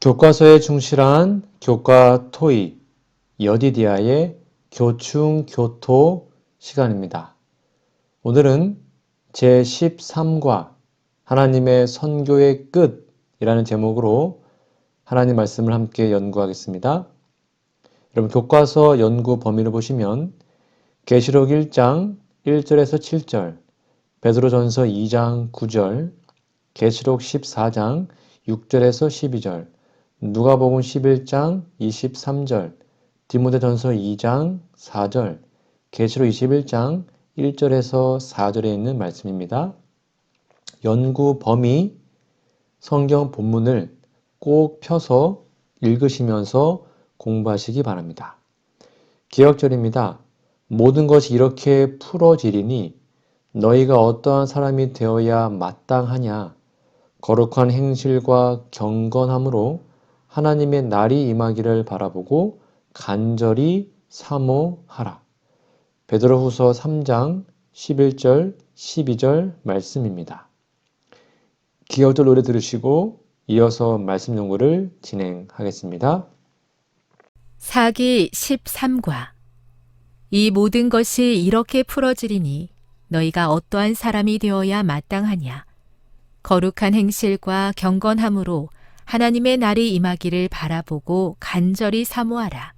교과서에 충실한 교과 토의 여디디아의 교충교토 시간입니다. 오늘은 제13과 하나님의 선교의 끝이라는 제목으로 하나님 말씀을 함께 연구하겠습니다. 여러분 교과서 연구 범위를 보시면 계시록 1장 1절에서 7절, 베드로전서 2장 9절, 계시록 14장 6절에서 12절, 누가복음 11장 23절, 디모데전서 2장 4절, 계시록 21장 1절에서 4절에 있는 말씀입니다. 연구 범위, 성경 본문을 꼭 펴서 읽으시면서 공부하시기 바랍니다. 기억절입니다. 모든 것이 이렇게 풀어지리니 너희가 어떠한 사람이 되어야 마땅하냐? 거룩한 행실과 경건함으로 하나님의 날이 임하기를 바라보고 간절히 사모하라. 베드로후서 3장 11절, 12절 말씀입니다. 기억절 노래 들으시고 이어서 말씀 연구를 진행하겠습니다. 사기 13과 이 모든 것이 이렇게 풀어지리니 너희가 어떠한 사람이 되어야 마땅하냐. 거룩한 행실과 경건함으로 하나님의 날이 임하기를 바라보고 간절히 사모하라.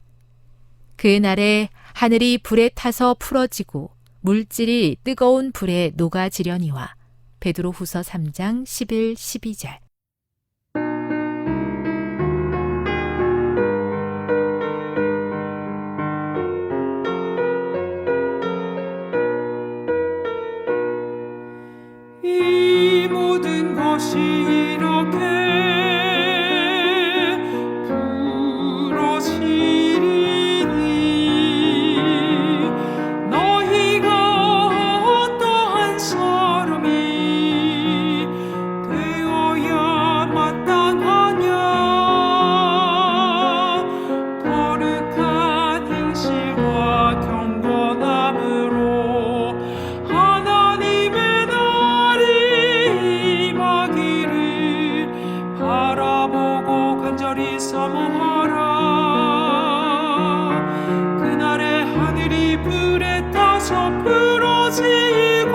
그 날에 하늘이 불에 타서 풀어지고 물질이 뜨거운 불에 녹아지려니와. 베드로후서 3장 11, 12절. 이 모든 것이 이렇게 풀어지리니 너희가 어떠한 사람이 되어야 마땅하냐. 거룩한 행실과 경건함으로 하나님의 날이 임하기를 바라보고 간절히 사모하라. 그날에 하늘이 불에 타서 풀어지고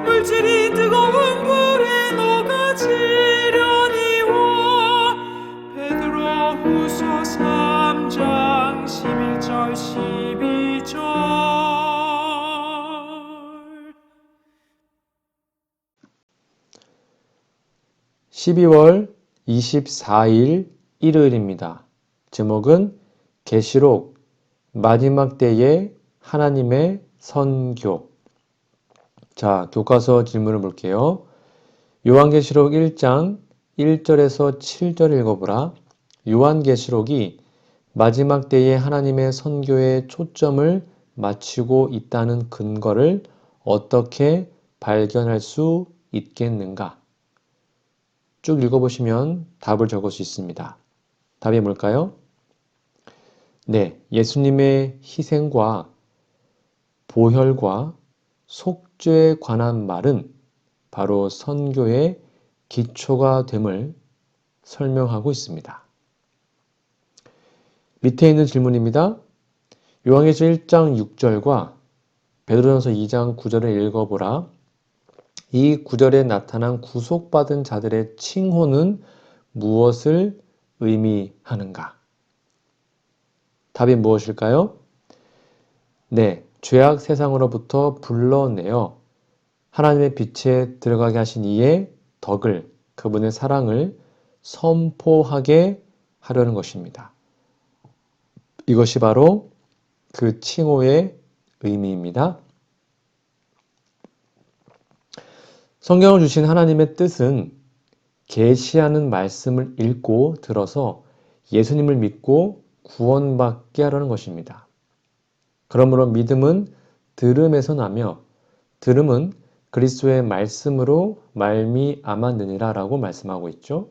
물질이 뜨거운 불에 녹아지려니와. 베드로후서 3장 11절 12절. 12월 24일 일요일입니다. 제목은 계시록 마지막 때의 하나님의 선교. 자, 교과서 질문을 볼게요. 요한계시록 1장 1절에서 7절 읽어보라. 요한계시록이 마지막 때의 하나님의 선교에 초점을 맞추고 있다는 근거를 어떻게 발견할 수 있겠는가? 쭉 읽어보시면 답을 적을 수 있습니다. 답이 뭘까요? 네, 예수님의 희생과 보혈과 속죄에 관한 말은 바로 선교의 기초가 됨을 설명하고 있습니다. 밑에 있는 질문입니다. 요한계시록 1장 6절과 베드로전서 2장 9절을 읽어보라. 이 구절에 나타난 구속받은 자들의 칭호는 무엇을 의미하는가? 답이 무엇일까요? 네, 죄악 세상으로부터 불러내어 하나님의 빛에 들어가게 하신 이의 덕을, 그분의 사랑을 선포하게 하려는 것입니다. 이것이 바로 그 칭호의 의미입니다. 성경을 주신 하나님의 뜻은 계시하는 말씀을 읽고 들어서 예수님을 믿고 구원받게 하려는 것입니다. 그러므로 믿음은 들음에서 나며 들음은 그리스도의 말씀으로 말미암았느니라 라고 말씀하고 있죠.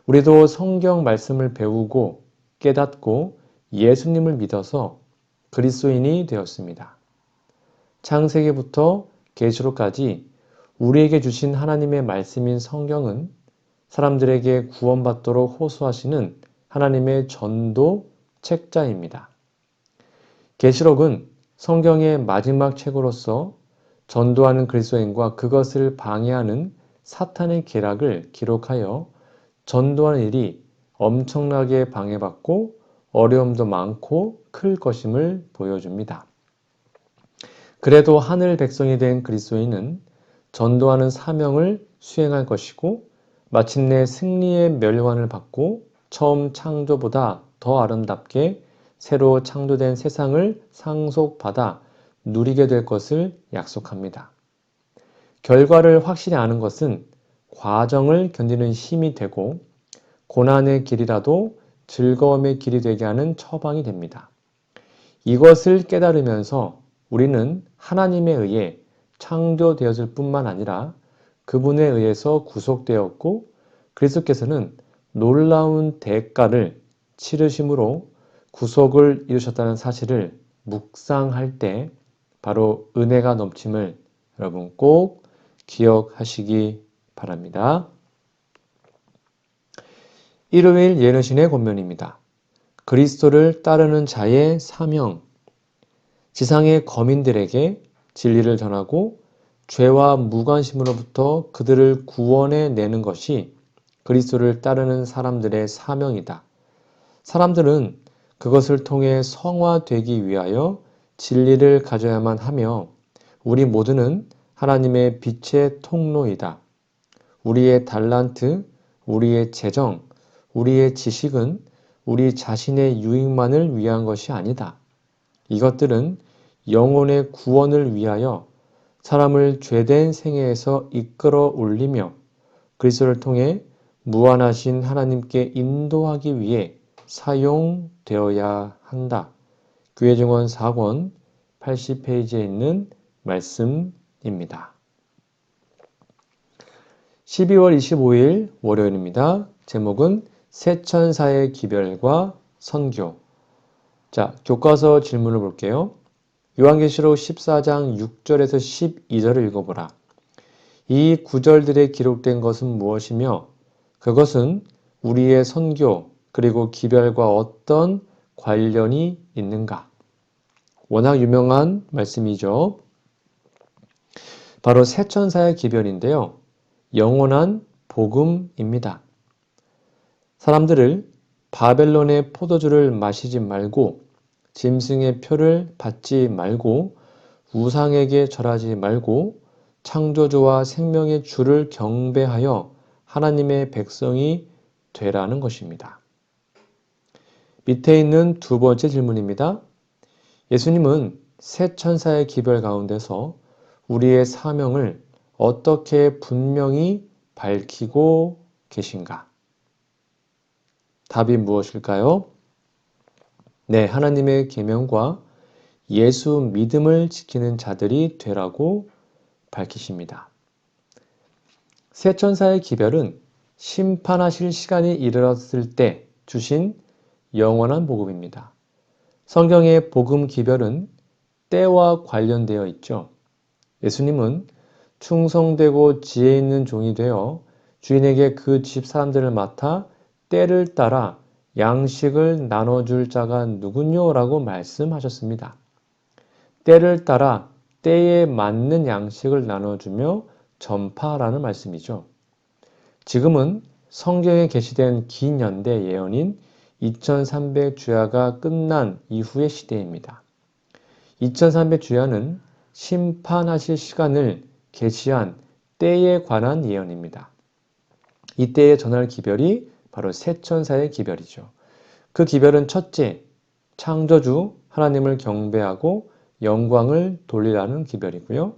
우리도 성경 말씀을 배우고 깨닫고 예수님을 믿어서 그리스도인이 되었습니다. 창세기부터 계시록까지 우리에게 주신 하나님의 말씀인 성경은 사람들에게 구원받도록 호소하시는 하나님의 전도 책자입니다. 계시록은 성경의 마지막 책으로서 전도하는 그리스도인과 그것을 방해하는 사탄의 계략을 기록하여 전도하는 일이 엄청나게 방해받고 어려움도 많고 클 것임을 보여줍니다. 그래도 하늘 백성이 된 그리스도인은 전도하는 사명을 수행할 것이고 마침내 승리의 멸관을 받고 처음 창조보다 더 아름답게 새로 창조된 세상을 상속받아 누리게 될 것을 약속합니다. 결과를 확실히 아는 것은 과정을 견디는 힘이 되고 고난의 길이라도 즐거움의 길이 되게 하는 처방이 됩니다. 이것을 깨달으면서 우리는 하나님에 의해 창조되었을 뿐만 아니라 그분에 의해서 구속되었고 그리스도께서는 놀라운 대가를 치르심으로 구속을 이루셨다는 사실을 묵상할 때 바로 은혜가 넘침을 여러분 꼭 기억하시기 바랍니다. 일요일 예언신의 권면입니다. 그리스도를 따르는 자의 사명. 지상의 거민들에게 진리를 전하고 죄와 무관심으로부터 그들을 구원해 내는 것이 그리스도를 따르는 사람들의 사명이다. 사람들은 그것을 통해 성화되기 위하여 진리를 가져야만 하며 우리 모두는 하나님의 빛의 통로이다. 우리의 달란트, 우리의 재정, 우리의 지식은 우리 자신의 유익만을 위한 것이 아니다. 이것들은 영혼의 구원을 위하여 사람을 죄된 생애에서 이끌어 올리며 그리스도를 통해 무한하신 하나님께 인도하기 위해 사용되어야 한다. 교회증언 4권 80페이지에 있는 말씀입니다. 12월 25일 월요일입니다. 제목은 새 천사의 기별과 선교. 자, 교과서 질문을 볼게요. 요한계시록 14장 6절에서 12절을 읽어보라. 이 구절들에 기록된 것은 무엇이며 그것은 우리의 선교 그리고 기별과 어떤 관련이 있는가? 워낙 유명한 말씀이죠. 바로 새 천사의 기별인데요. 영원한 복음입니다. 사람들을 바벨론의 포도주를 마시지 말고 짐승의 표를 받지 말고 우상에게 절하지 말고 창조주와 생명의 주를 경배하여 하나님의 백성이 되라는 것입니다. 밑에 있는 두 번째 질문입니다. 예수님은 새 천사의 기별 가운데서 우리의 사명을 어떻게 분명히 밝히고 계신가? 답이 무엇일까요? 네, 하나님의 계명과 예수 믿음을 지키는 자들이 되라고 밝히십니다. 새 천사의 기별은 심판하실 시간이 이르렀을 때 주신 영원한 복음입니다. 성경의 복음 기별은 때와 관련되어 있죠. 예수님은 충성되고 지혜 있는 종이 되어 주인에게 그 집 사람들을 맡아 때를 따라 양식을 나눠줄 자가 누구뇨? 라고 말씀하셨습니다. 때를 따라 때에 맞는 양식을 나눠주며 전파하라는 말씀이죠. 지금은 성경에 게시된 긴 연대 예언인 2300 주야가 끝난 이후의 시대입니다. 2300 주야는 심판하실 시간을 계시한 때에 관한 예언입니다. 이때에 전할 기별이 바로 새 천사의 기별이죠. 그 기별은 첫째, 창조주 하나님을 경배하고 영광을 돌리라는 기별이고요.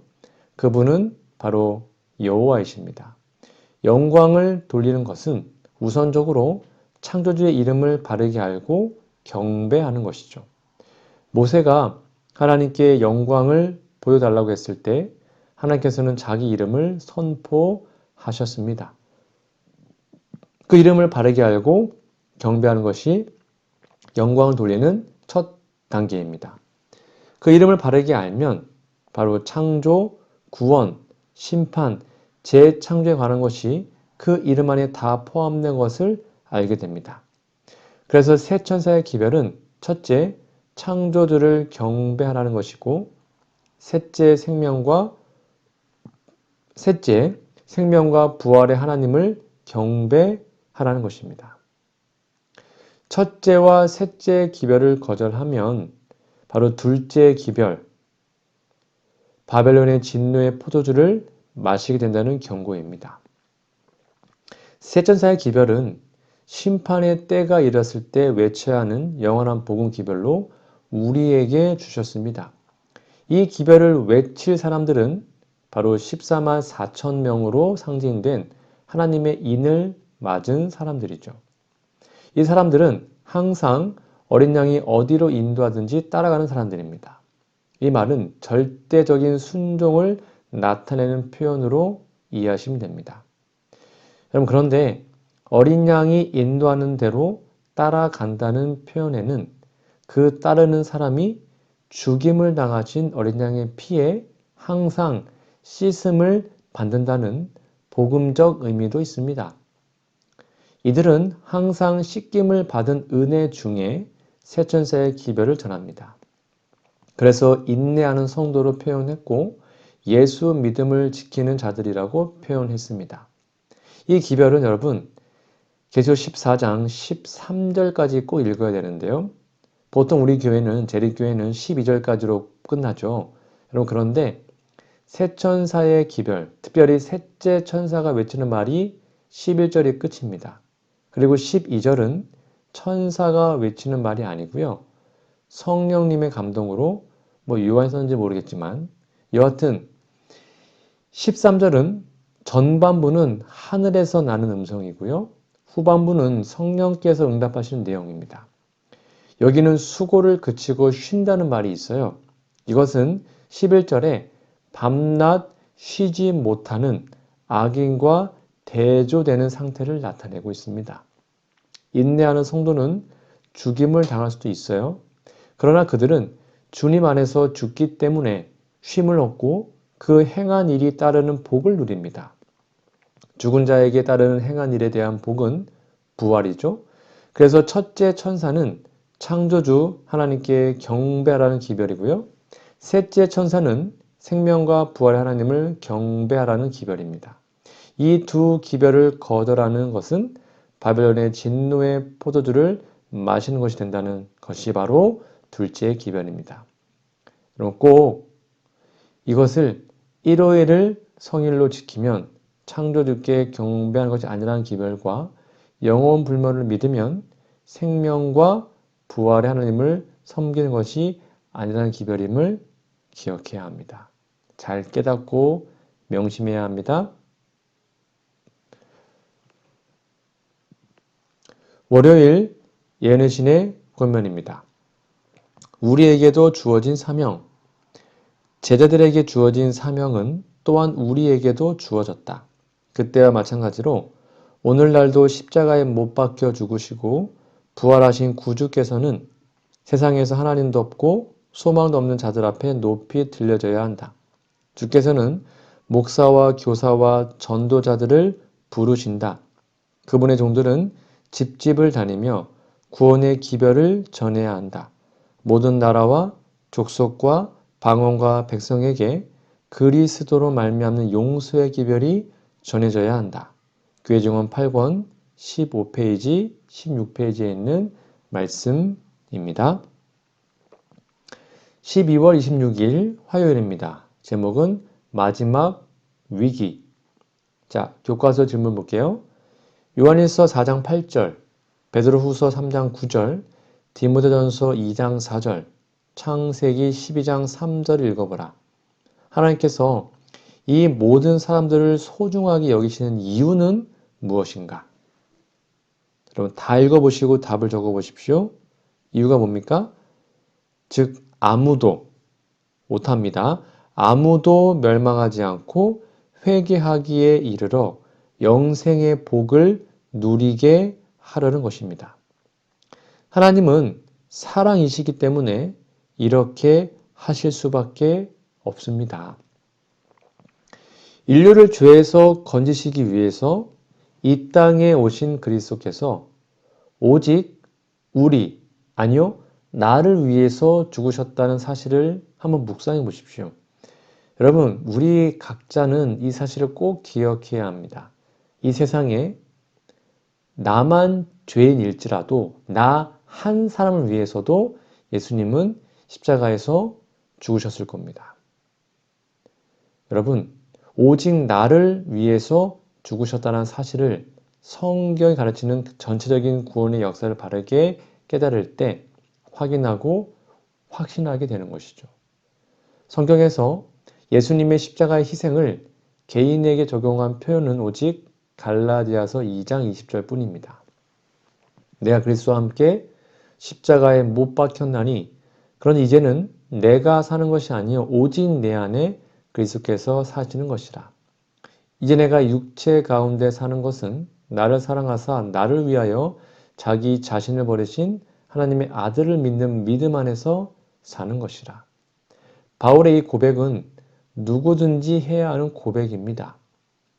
그분은 바로 여호와이십니다. 영광을 돌리는 것은 우선적으로 창조주의 이름을 바르게 알고 경배하는 것이죠. 모세가 하나님께 영광을 보여달라고 했을 때 하나님께서는 자기 이름을 선포하셨습니다. 그 이름을 바르게 알고 경배하는 것이 영광을 돌리는 첫 단계입니다. 그 이름을 바르게 알면 바로 창조, 구원, 심판, 재창조에 관한 것이 그 이름 안에 다 포함된 것을 알게 됩니다. 그래서 세 천사의 기별은 첫째, 창조주를 경배하라는 것이고, 셋째, 생명과 부활의 하나님을 경배하라는 것입니다. 첫째와 셋째 기별을 거절하면 바로 둘째 기별, 바벨론의 진노의 포도주를 마시게 된다는 경고입니다. 세 천사의 기별은 심판의 때가 이르렀을 때 외쳐야 하는 영원한 복음 기별로 우리에게 주셨습니다. 이 기별을 외칠 사람들은 바로 14만 4천 명으로 상징된 하나님의 인을 맞은 사람들이죠. 이 사람들은 항상 어린 양이 어디로 인도하든지 따라가는 사람들입니다. 이 말은 절대적인 순종을 나타내는 표현으로 이해하시면 됩니다. 여러분, 그런데 어린 양이 인도하는 대로 따라간다는 표현에는 그 따르는 사람이 죽임을 당하신 어린 양의 피에 항상 씻음을 받는다는 복음적 의미도 있습니다. 이들은 항상 씻김을 받은 은혜 중에 세 천사의 기별을 전합니다. 그래서 인내하는 성도로 표현했고 예수 믿음을 지키는 자들이라고 표현했습니다. 이 기별은 여러분 계시록 14장 13절까지 꼭 읽어야 되는데요. 보통 우리 교회는 재림교회는 12절까지로 끝나죠. 여러분, 그런데 세 천사의 기별, 특별히 셋째 천사가 외치는 말이 11절이 끝입니다. 그리고 12절은 천사가 외치는 말이 아니고요. 성령님의 감동으로 유한이 썼는지 모르겠지만 여하튼 13절은 전반부는 하늘에서 나는 음성이고요. 후반부는 성령께서 응답하시는 내용입니다. 여기는 수고를 그치고 쉰다는 말이 있어요. 이것은 11절에 밤낮 쉬지 못하는 악인과 대조되는 상태를 나타내고 있습니다. 인내하는 성도는 죽임을 당할 수도 있어요. 그러나 그들은 주님 안에서 죽기 때문에 쉼을 얻고 그 행한 일이 따르는 복을 누립니다. 죽은 자에게 따르는 행한 일에 대한 복은 부활이죠. 그래서 첫째 천사는 창조주 하나님께 경배하라는 기별이고요. 셋째 천사는 생명과 부활의 하나님을 경배하라는 기별입니다. 이 두 기별을 거절하는 것은 바벨론의 진노의 포도주를 마시는 것이 된다는 것이 바로 둘째 기별입니다. 여러분, 꼭 이것을 일요일을 성일로 지키면 창조주께 경배하는 것이 아니라는 기별과 영원 불멸을 믿으면 생명과 부활의 하나님을 섬기는 것이 아니라는 기별임을 기억해야 합니다. 잘 깨닫고 명심해야 합니다. 월요일 예언의 신의 권면입니다. 우리에게도 주어진 사명. 제자들에게 주어진 사명은 또한 우리에게도 주어졌다. 그때와 마찬가지로 오늘날도 십자가에 못 박혀 죽으시고 부활하신 구주께서는 세상에서 하나님도 없고 소망도 없는 자들 앞에 높이 들려져야 한다. 주께서는 목사와 교사와 전도자들을 부르신다. 그분의 종들은 집집을 다니며 구원의 기별을 전해야 한다. 모든 나라와 족속과 방언과 백성에게 그리스도로 말미암는 용서의 기별이 전해져야 한다. 교회증언 8권 15페이지, 16페이지에 있는 말씀입니다. 12월 26일 화요일입니다. 제목은 마지막 위기. 자, 교과서 질문 볼게요. 요한일서 4장 8절, 베드로후서 3장 9절, 디모데전서 2장 4절, 창세기 12장 3절을 읽어보라. 하나님께서 이 모든 사람들을 소중하게 여기시는 이유는 무엇인가? 여러분 다 읽어보시고 답을 적어보십시오. 이유가 뭡니까? 즉 아무도 못합니다. 아무도 멸망하지 않고 회개하기에 이르러 영생의 복을 누리게 하려는 것입니다. 하나님은 사랑이시기 때문에 이렇게 하실 수밖에 없습니다. 인류를 죄에서 건지시기 위해서 이 땅에 오신 그리스도께서 오직 우리, 아니요, 나를 위해서 죽으셨다는 사실을 한번 묵상해 보십시오. 여러분, 우리 각자는 이 사실을 꼭 기억해야 합니다. 이 세상에 나만 죄인일지라도 나 한 사람을 위해서도 예수님은 십자가에서 죽으셨을 겁니다. 여러분, 오직 나를 위해서 죽으셨다는 사실을 성경이 가르치는 전체적인 구원의 역사를 바르게 깨달을 때 확인하고 확신하게 되는 것이죠. 성경에서 예수님의 십자가의 희생을 개인에게 적용한 표현은 오직 갈라디아서 2장 20절 뿐입니다. 내가 그리스도와 함께 십자가에 못 박혔나니 그러니 이제는 내가 사는 것이 아니요 오직 내 안에 그리스도께서 사시는 것이라. 이제 내가 육체 가운데 사는 것은 나를 사랑하사 나를 위하여 자기 자신을 버리신 하나님의 아들을 믿는 믿음 안에서 사는 것이라. 바울의 이 고백은 누구든지 해야 하는 고백입니다.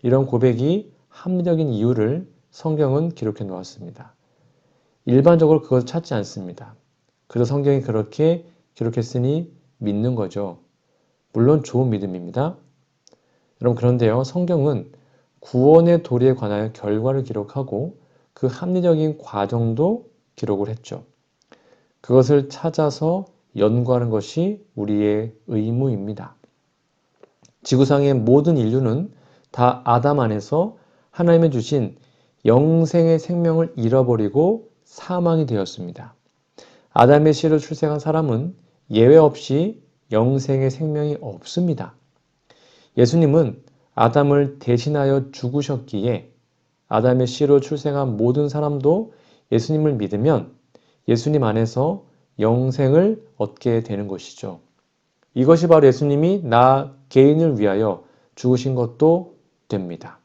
이런 고백이 합리적인 이유를 성경은 기록해 놓았습니다. 일반적으로 그것을 찾지 않습니다. 그래서 성경이 그렇게 기록했으니 믿는 거죠. 물론 좋은 믿음입니다. 여러분, 그런데요, 성경은 구원의 도리에 관하여 결과를 기록하고 그 합리적인 과정도 기록을 했죠. 그것을 찾아서 연구하는 것이 우리의 의무입니다. 지구상의 모든 인류는 다 아담 안에서 하나님의 주신 영생의 생명을 잃어버리고 사망이 되었습니다. 아담의 씨로 출생한 사람은 예외 없이 영생의 생명이 없습니다. 예수님은 아담을 대신하여 죽으셨기에 아담의 씨로 출생한 모든 사람도 예수님을 믿으면 예수님 안에서 영생을 얻게 되는 것이죠. 이것이 바로 예수님이 나 개인을 위하여 죽으신 것도 됩니다.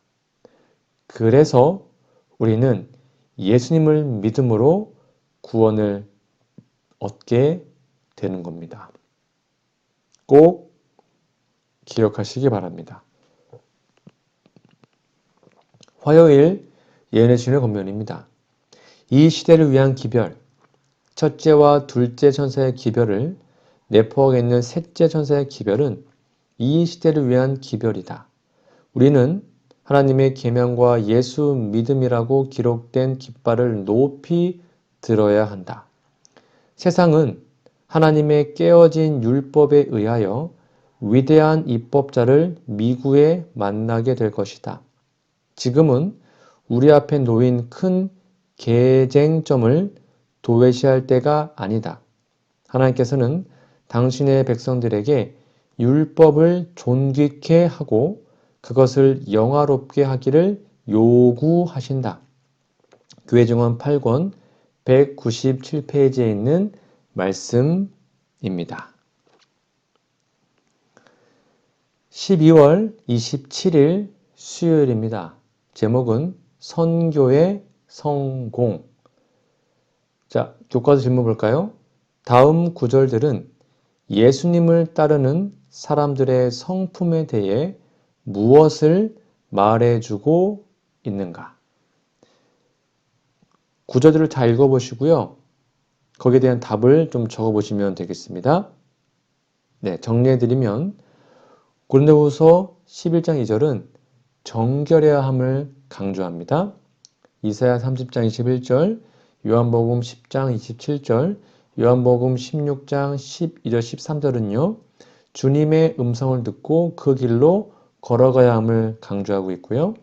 그래서 우리는 예수님을 믿음으로 구원을 얻게 되는 겁니다. 꼭 기억하시기 바랍니다. 화요일 예언의 신의 권면입니다. 이 시대를 위한 기별, 첫째와 둘째 천사의 기별을 내포하겠는 셋째 천사의 기별은 이 시대를 위한 기별이다. 우리는 하나님의 계명과 예수 믿음이라고 기록된 깃발을 높이 들어야 한다. 세상은 하나님의 깨어진 율법에 의하여 위대한 입법자를 미구에 만나게 될 것이다. 지금은 우리 앞에 놓인 큰 개쟁점을 도외시할 때가 아니다. 하나님께서는 당신의 백성들에게 율법을 존귀케 하고 그것을 영화롭게 하기를 요구하신다. 교회 증언 8권 197페이지에 있는 말씀입니다. 12월 27일 수요일입니다. 제목은 선교의 성공. 자, 교과서 질문 볼까요? 다음 구절들은 예수님을 따르는 사람들의 성품에 대해 무엇을 말해주고 있는가? 구절들을 다 읽어보시고요. 거기에 대한 답을 좀 적어보시면 되겠습니다. 네, 정리해드리면 고린도후서 11장 2절은 정결해야 함을 강조합니다. 이사야 30장 21절, 요한복음 10장 27절, 요한복음 16장 12절 13절은요. 주님의 음성을 듣고 그 길로 걸어가야 함을 강조하고 있고요.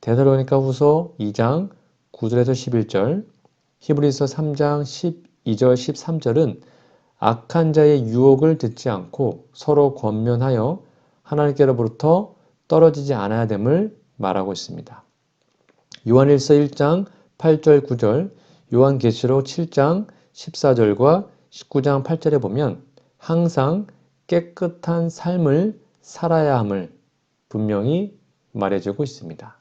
데살로니가 후서 2장 9절에서 11절, 히브리서 3장 12절 13절은 악한 자의 유혹을 듣지 않고 서로 권면하여 하나님께로부터 떨어지지 않아야 됨을 말하고 있습니다. 요한일서 1장 8절 9절, 요한계시록 7장 14절과 19장 8절에 보면 항상 깨끗한 삶을 살아야 함을 분명히 말해주고 있습니다.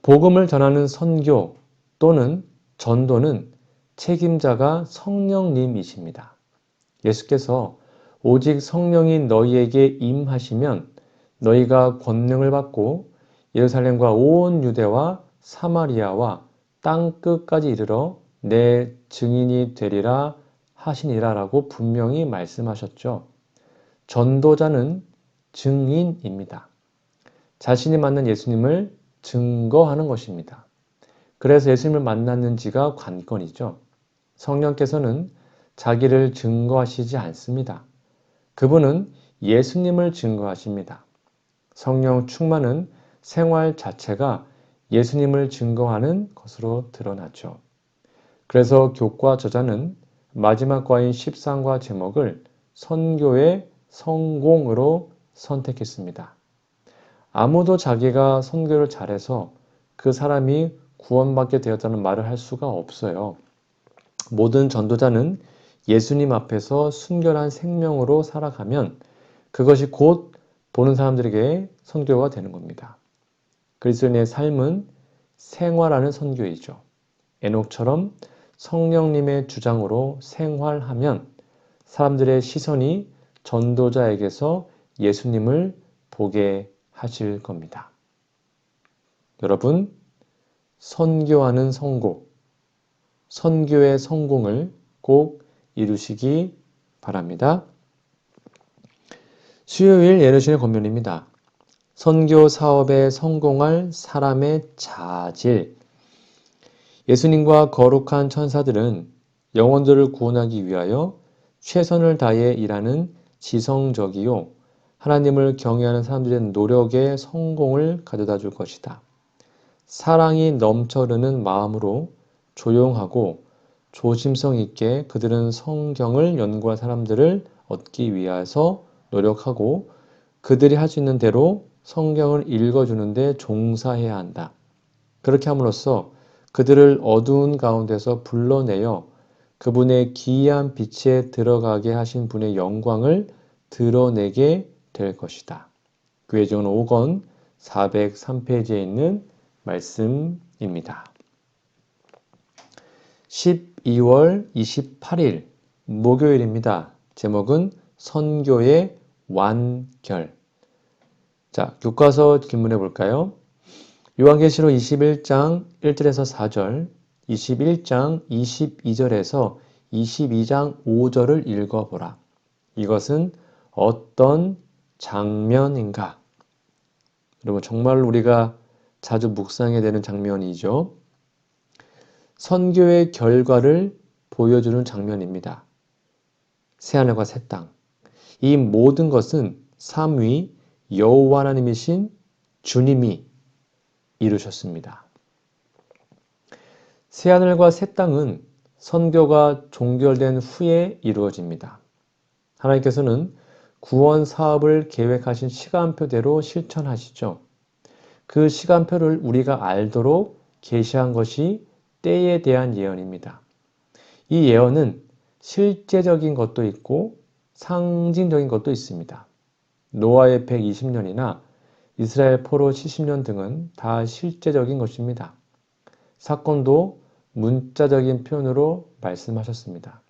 복음을 전하는 선교 또는 전도는 책임자가 성령님이십니다. 예수께서 오직 성령이 너희에게 임하시면 너희가 권능을 받고 예루살렘과 온 유대와 사마리아와 땅끝까지 이르러 내 증인이 되리라 하시니라 라고 분명히 말씀하셨죠. 전도자는 증인입니다. 자신이 만난 예수님을 증거하는 것입니다. 그래서 예수님을 만났는지가 관건이죠. 성령께서는 자기를 증거하시지 않습니다. 그분은 예수님을 증거하십니다. 성령 충만은 생활 자체가 예수님을 증거하는 것으로 드러나죠. 그래서 교과 저자는 마지막 과인 13과 제목을 선교의 성공으로 선택했습니다. 아무도 자기가 선교를 잘해서 그 사람이 구원받게 되었다는 말을 할 수가 없어요. 모든 전도자는 예수님 앞에서 순결한 생명으로 살아가면 그것이 곧 보는 사람들에게 선교가 되는 겁니다. 그리스도인의 삶은 생활하는 선교이죠. 에녹처럼 성령님의 주장으로 생활하면 사람들의 시선이 전도자에게서 예수님을 보게 하실 겁니다. 여러분, 선교하는 성공, 선교의 성공을 꼭 이루시기 바랍니다. 수요일 예루신의 권면입니다. 선교 사업에 성공할 사람의 자질. 예수님과 거룩한 천사들은 영혼들을 구원하기 위하여 최선을 다해 일하는 지성적이요 하나님을 경외하는 사람들의 노력에 성공을 가져다 줄 것이다. 사랑이 넘쳐흐르는 마음으로 조용하고 조심성 있게 그들은 성경을 연구한 사람들을 얻기 위해서 노력하고 그들이 할 수 있는 대로 성경을 읽어주는 데 종사해야 한다. 그렇게 함으로써 그들을 어두운 가운데서 불러내어 그분의 기이한 빛에 들어가게 하신 분의 영광을 드러내게 될 것이다. 교회지원 5권 403페이지에 있는 말씀입니다. 12월 28일 목요일입니다. 제목은 선교의 완결. 자, 교과서 질문해 볼까요? 요한계시록 21장 1절에서 4절, 21장 22절에서 22장 5절을 읽어보라. 이것은 어떤 장면인가? 여러분, 정말 우리가 자주 묵상해야 되는 장면이죠. 선교의 결과를 보여주는 장면입니다. 새하늘과 새 땅. 이 모든 것은 삼위 여호와 하나님이신 주님이 이루셨습니다. 새하늘과 새 땅은 선교가 종결된 후에 이루어집니다. 하나님께서는 구원 사업을 계획하신 시간표대로 실천하시죠. 그 시간표를 우리가 알도록 계시한 것이 때에 대한 예언입니다. 이 예언은 실제적인 것도 있고 상징적인 것도 있습니다. 노아의 120년이나 이스라엘 포로 70년 등은 다 실제적인 것입니다. 사건도 문자적인 표현으로 말씀하셨습니다.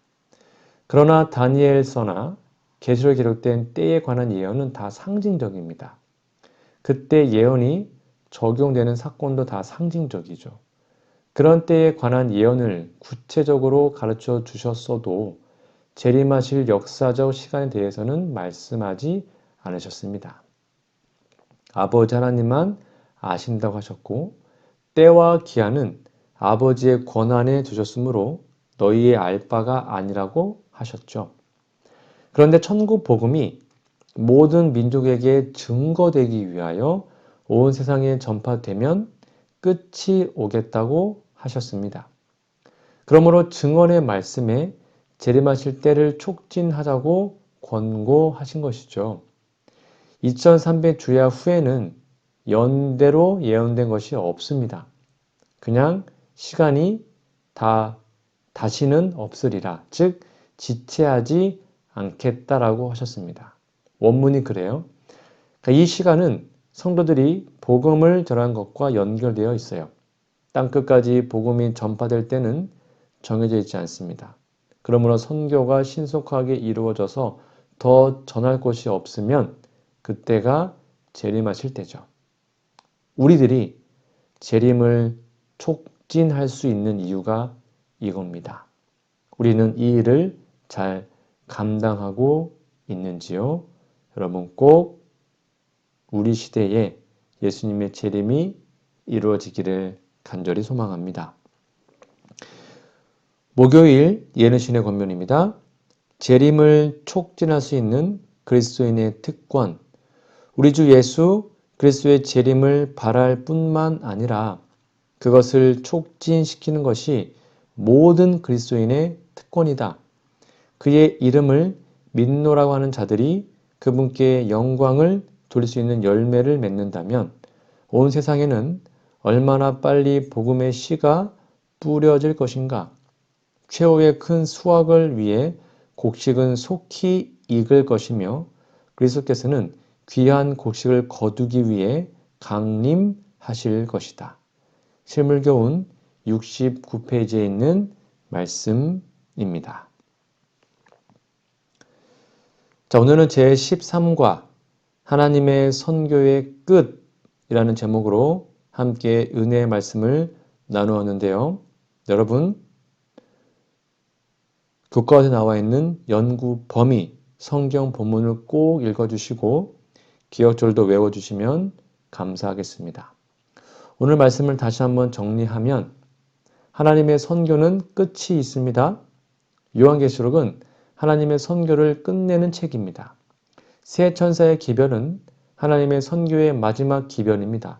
그러나 다니엘서나 계시록에 기록된 때에 관한 예언은 다 상징적입니다. 그때 예언이 적용되는 사건도 다 상징적이죠. 그런 때에 관한 예언을 구체적으로 가르쳐 주셨어도 재림하실 역사적 시간에 대해서는 말씀하지 않으셨습니다. 아버지 하나님만 아신다고 하셨고 때와 기한은 아버지의 권한에 두셨으므로 너희의 알 바가 아니라고 하셨죠. 그런데 천국 복음이 모든 민족에게 증거되기 위하여 온 세상에 전파되면 끝이 오겠다고 하셨습니다. 그러므로 증언의 말씀에 재림하실 때를 촉진하자고 권고하신 것이죠. 2300주야 후에는 연대로 예언된 것이 없습니다. 그냥 시간이 다시는 없으리라. 즉 지체하지 않겠다라고 하셨습니다. 원문이 그래요. 그러니까 이 시간은 성도들이 복음을 전한 것과 연결되어 있어요. 땅끝까지 복음이 전파될 때는 정해져 있지 않습니다. 그러므로 선교가 신속하게 이루어져서 더 전할 곳이 없으면 그때가 재림하실 때죠. 우리들이 재림을 촉진할 수 있는 이유가 이겁니다. 우리는 이 일을 잘 감당하고 있는지요? 여러분 꼭 우리 시대에 예수님의 재림이 이루어지기를 간절히 소망합니다. 목요일 예능신의 권면입니다. 재림을 촉진할 수 있는 그리스도인의 특권. 우리 주 예수 그리스도의 재림을 바랄 뿐만 아니라 그것을 촉진시키는 것이 모든 그리스도인의 특권이다. 그의 이름을 믿노라고 하는 자들이 그분께 영광을 돌릴 수 있는 열매를 맺는다면 온 세상에는 얼마나 빨리 복음의 씨가 뿌려질 것인가. 최후의 큰 수확을 위해 곡식은 속히 익을 것이며 그리스도께서는 귀한 곡식을 거두기 위해 강림하실 것이다. 실물교훈 69페이지에 있는 말씀입니다. 자, 오늘은 제13과 하나님의 선교의 끝이라는 제목으로 함께 은혜의 말씀을 나누었는데요. 여러분, 교과서에 나와 있는 연구 범위, 성경 본문을 꼭 읽어주시고 기억절도 외워주시면 감사하겠습니다. 오늘 말씀을 다시 한번 정리하면 하나님의 선교는 끝이 있습니다. 요한계시록은 하나님의 선교를 끝내는 책입니다. 새 천사의 기별은 하나님의 선교의 마지막 기별입니다.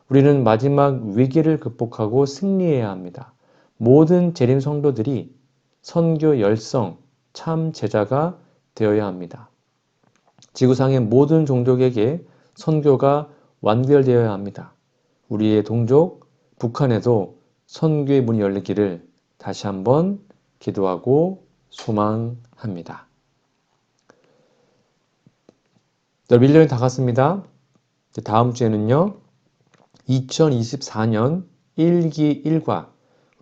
우리는 마지막 위기를 극복하고 승리해야 합니다. 모든 재림 성도들이 선교 열성, 참 제자가 되어야 합니다. 지구상의 모든 종족에게 선교가 완결되어야 합니다. 우리의 동족 북한에도 선교의 문이 열리기를 다시 한번 기도하고 소망합니다. 1년이 다 갔습니다. 다음 주에는요. 2024년 1기 1과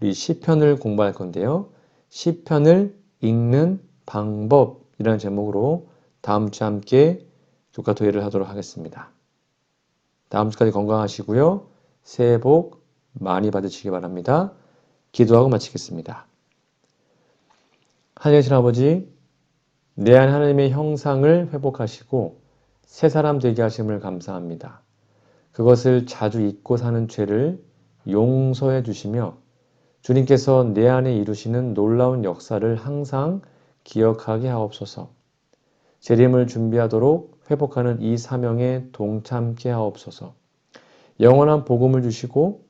우리 시편을 공부할 건데요. 시편을 읽는 방법이라는 제목으로 다음 주에 함께 교과 토의를 하도록 하겠습니다. 다음 주까지 건강하시고요. 새해 복 많이 받으시기 바랍니다. 기도하고 마치겠습니다. 하늘의 아버지, 내 안 하나님의 형상을 회복하시고 새 사람 되게 하심을 감사합니다. 그것을 자주 잊고 사는 죄를 용서해 주시며 주님께서 내 안에 이루시는 놀라운 역사를 항상 기억하게 하옵소서. 재림을 준비하도록 회복하는 이 사명에 동참케 하옵소서. 영원한 복음을 주시고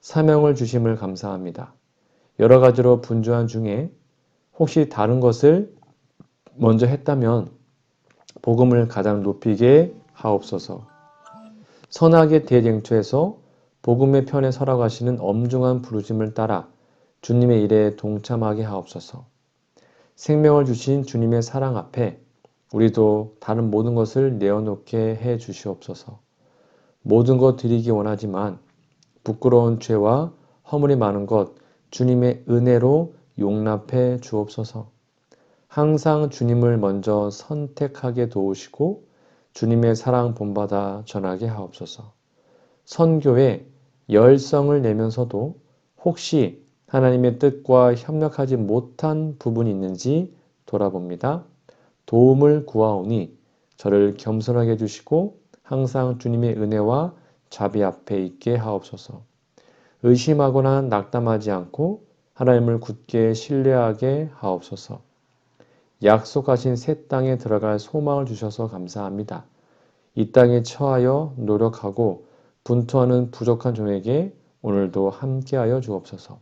사명을 주심을 감사합니다. 여러 가지로 분주한 중에 혹시 다른 것을 먼저 했다면 복음을 가장 높이게 하옵소서. 선악의 대쟁투에서 복음의 편에 서라고 하시는 엄중한 부르심을 따라 주님의 일에 동참하게 하옵소서. 생명을 주신 주님의 사랑 앞에 우리도 다른 모든 것을 내어놓게 해 주시옵소서. 모든 것 드리기 원하지만 부끄러운 죄와 허물이 많은 것 주님의 은혜로 용납해 주옵소서. 항상 주님을 먼저 선택하게 도우시고 주님의 사랑 본받아 전하게 하옵소서. 선교에 열성을 내면서도 혹시 하나님의 뜻과 협력하지 못한 부분이 있는지 돌아봅니다. 도움을 구하오니 저를 겸손하게 해주시고 항상 주님의 은혜와 자비 앞에 있게 하옵소서. 의심하거나 낙담하지 않고 하나님을 굳게 신뢰하게 하옵소서. 약속하신 새 땅에 들어갈 소망을 주셔서 감사합니다. 이 땅에 처하여 노력하고 분투하는 부족한 종에게 오늘도 함께하여 주옵소서.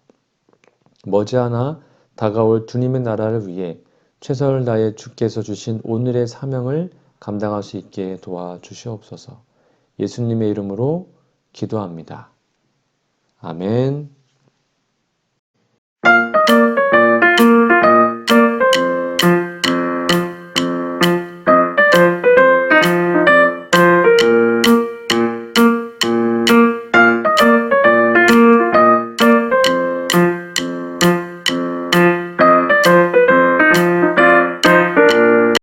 머지않아 다가올 주님의 나라를 위해 최선을 다해 주께서 주신 오늘의 사명을 감당할 수 있게 도와주시옵소서. 예수님의 이름으로 기도합니다. 아멘.